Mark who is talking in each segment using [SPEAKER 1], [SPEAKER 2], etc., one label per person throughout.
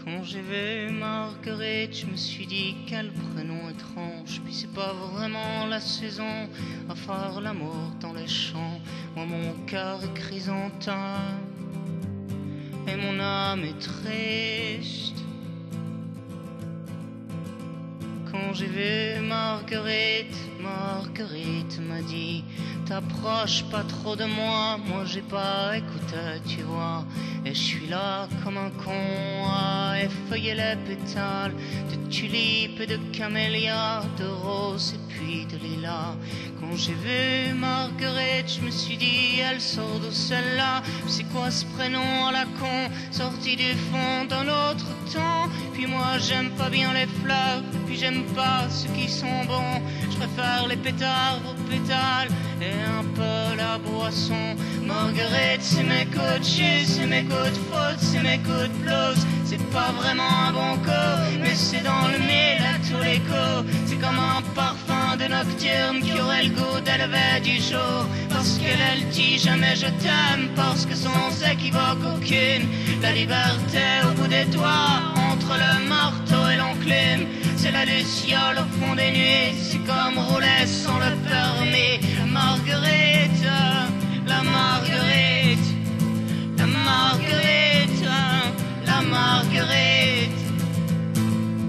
[SPEAKER 1] Quand j'ai vu Marguerite, je me suis dit quel prénom étrange. Puis c'est pas vraiment la saison à faire l'amour dans les champs. Moi mon cœur est chrysanthème et mon âme est triste. Quand j'ai vu Marguerite, Marguerite m'a dit t'approches pas trop de moi, moi j'ai pas écouté, tu vois. Et je suis là comme un con à effeuiller les pétales de tulipes et de camélias, de roses et puis de lilas. Quand j'ai vu Marguerite, je me suis dit elle sort d'où celle-là? C'est quoi ce prénom à la con, sorti du fond d'un autre temps? Puis moi j'aime pas bien les fleurs, et puis j'aime pas ceux qui sont bons. Je préfère les pétards aux pétales et un peu la boisson. Marguerite, c'est mes coups de chute, c'est mes coups de faute, c'est mes coups de blues. C'est pas vraiment un bon coup, mais c'est dans le mille à tous les coups. C'est comme un parfum de nocturne qui aurait le goût d'élever du jour. Parce qu'elle, elle dit jamais je t'aime, parce que sans équivoque aucune. La liberté au bout des doigts, entre le marteau et l'enclume. C'est la luciole au fond des nuits, c'est comme rouler sans le permis. Marguerite, la Marguerite, la Marguerite, la Marguerite.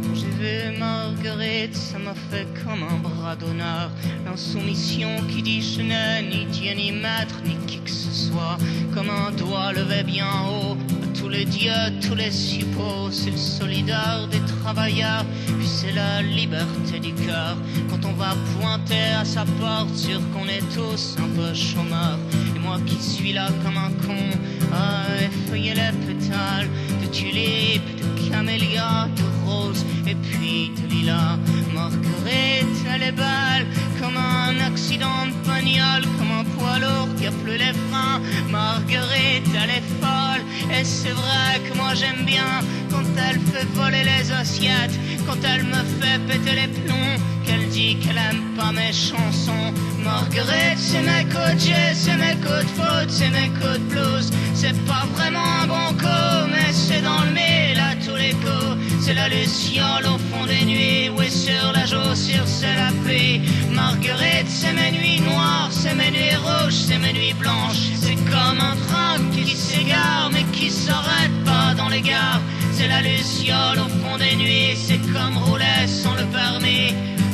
[SPEAKER 1] Quand j'ai vu Marguerite, ça m'a fait comme un bras d'honneur. L'insoumission qui dit je n'ai ni Dieu ni maître ni qui que ce soit. Comme un doigt levé bien haut à tous les dieux, tous les suppôts. C'est le solidaire des travailleurs, puis c'est la liberté du cœur. Quand on va pointer à sa porte, sûr qu'on est tous un peu chômeurs. Et moi qui suis là comme un con à effeuiller les pétales de tulipes, de camélias, de roses et puis de lilas. Marguerite, elle est belle comme un accident de bagnole, comme un poids lourd qui a plus les freins. Marguerite, elle est folle, et c'est vrai que moi j'aime bien quand elle fait voler les assiettes, quand elle me fait péter les plombs, qu'elle dit qu'elle aime pas mes chansons. Marguerite, c'est mes coups de jeu, c'est mes coups de faute, c'est mes coups de blues. C'est pas vraiment un bon coup, mais c'est dans le mille à tous les coups. C'est la luciole au fond des nuits, oui sur la chaussure c'est la pluie. Marguerite, c'est mes nuits noires, c'est mes nuits rouges, c'est mes nuits blanches. C'est comme un train qui s'égare mais qui s'arrête pas dans les gares. C'est la luciole au fond des nuits, c'est comme rouler sans le permis.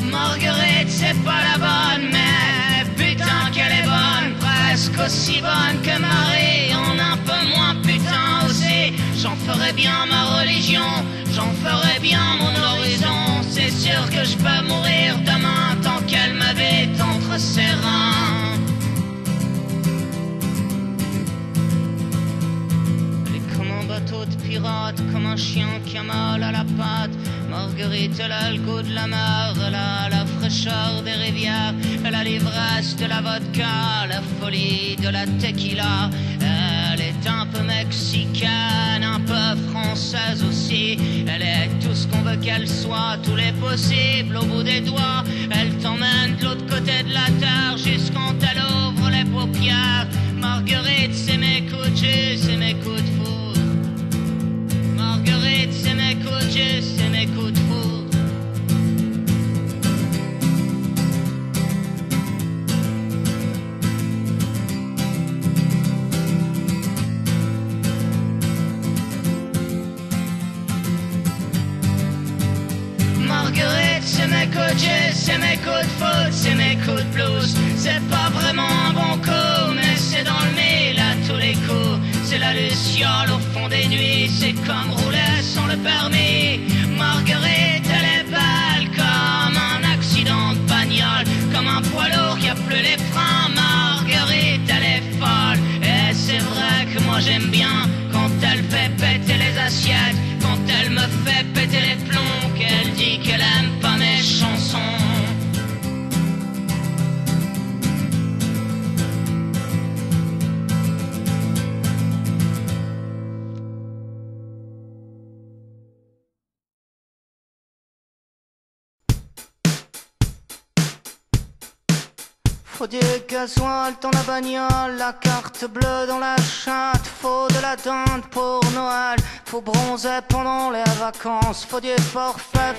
[SPEAKER 1] Marguerite, c'est pas la bonne, mais putain qu'elle est bonne. Presque aussi bonne que Marie, en un peu moins putain aussi. J'en ferai bien ma religion, j'en ferai bien mon horizon. C'est sûr que je peux mourir demain tant qu'elle m'habite entre ses reins. Elle est comme un bateau de pirate, comme un chien qui a mal à la patte. Marguerite, elle a le goût de la mer, elle a la fraîcheur des rivières, elle a l'ivresse de la vodka, la folie de la tequila. Elle est un peu mexicaine, un peu française aussi. Elle est tout ce qu'on veut qu'elle soit, tous les possibles au bout des doigts. Elle t'emmène de l'autre côté de la terre, juste quand elle ouvre les paupières. Marguerite, c'est mes coups de jus, c'est mes coups de foudre. Marguerite, c'est mes coups de jus, c'est mes coups de foudre. Marguerite, c'est mes coups de jus, c'est mes coups de faute, c'est mes coups de blues. C'est pas vraiment un bon coup, mais c'est dans le mille à tous les coups. C'est la luciole au fond des nuits, c'est comme rouler sans le permis. Marguerite, elle est belle comme un accident de bagnole, comme un poids lourd qui a plus les freins. Marguerite, elle est folle, et c'est vrai que moi j'aime bien quand elle fait péter les assiettes, quand elle me fait péter les plombs, qu'elle dit qu'elle aime pas mes chansons. Faut du gasoil dans la bagnole, la carte bleue dans la chatte. Faut de la dinde pour Noël, faut bronzer pendant les vacances. Faut du forfait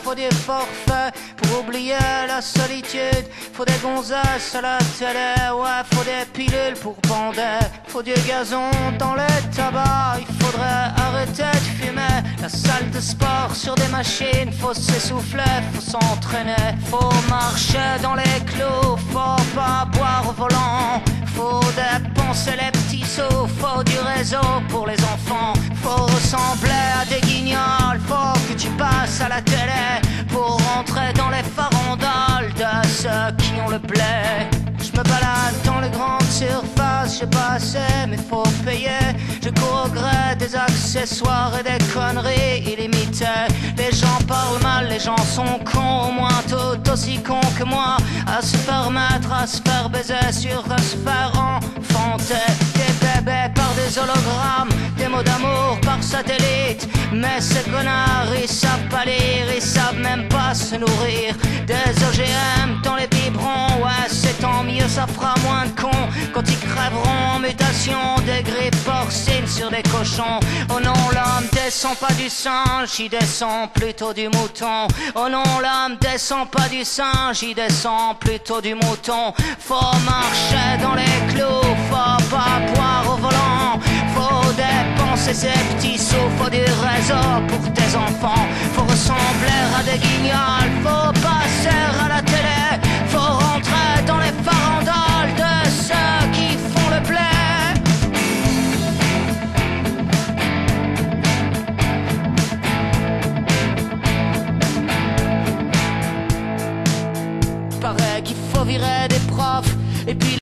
[SPEAKER 1] pour oublier la solitude. Faut des gonzesses à la télé, ouais, faut des pilules pour bander. Faut du gazon dans les tabacs, il faudrait arrêter de fumer. La salle de sport sur des machines, faut s'essouffler, faut s'entraîner. Faut marcher dans les clous, faut pas boire au volant. Faut dépenser les petits sous, faut du réseau pour les enfants. Faut ressembler à des guignols, faut que tu passes à la télé pour rentrer dans les farandoles de ceux qui ont le blé. Je me balade dans les grandes surfaces, j'ai pas assez mais faut payer. Je cours au gré des accessoires et des conneries illimitées. Les gens parlent mal, les gens sont cons, au moins tout aussi cons que moi. À se permettre, à se faire baiser, sur à se faire enfanter. Des bébés par des hologrammes, des mots d'amour par satellite. Mais ces connards, ils savent pas lire, ils savent même pas se nourrir. Des OGM dans les biberons, ouais c'est tant mieux, ça fera moins de cons quand ils crèveront en mutation. Des grippes porcines sur des cochons. Oh non, l'homme descend pas du singe, il descend plutôt du mouton. Oh non, l'homme descend pas du singe, il descend plutôt du mouton. Faut marcher dans les clous, faut pas boire au volant. Faut dépenser ses petits sous, faut du réseau pour tes enfants. Faut ressembler à des guignols, faut passer à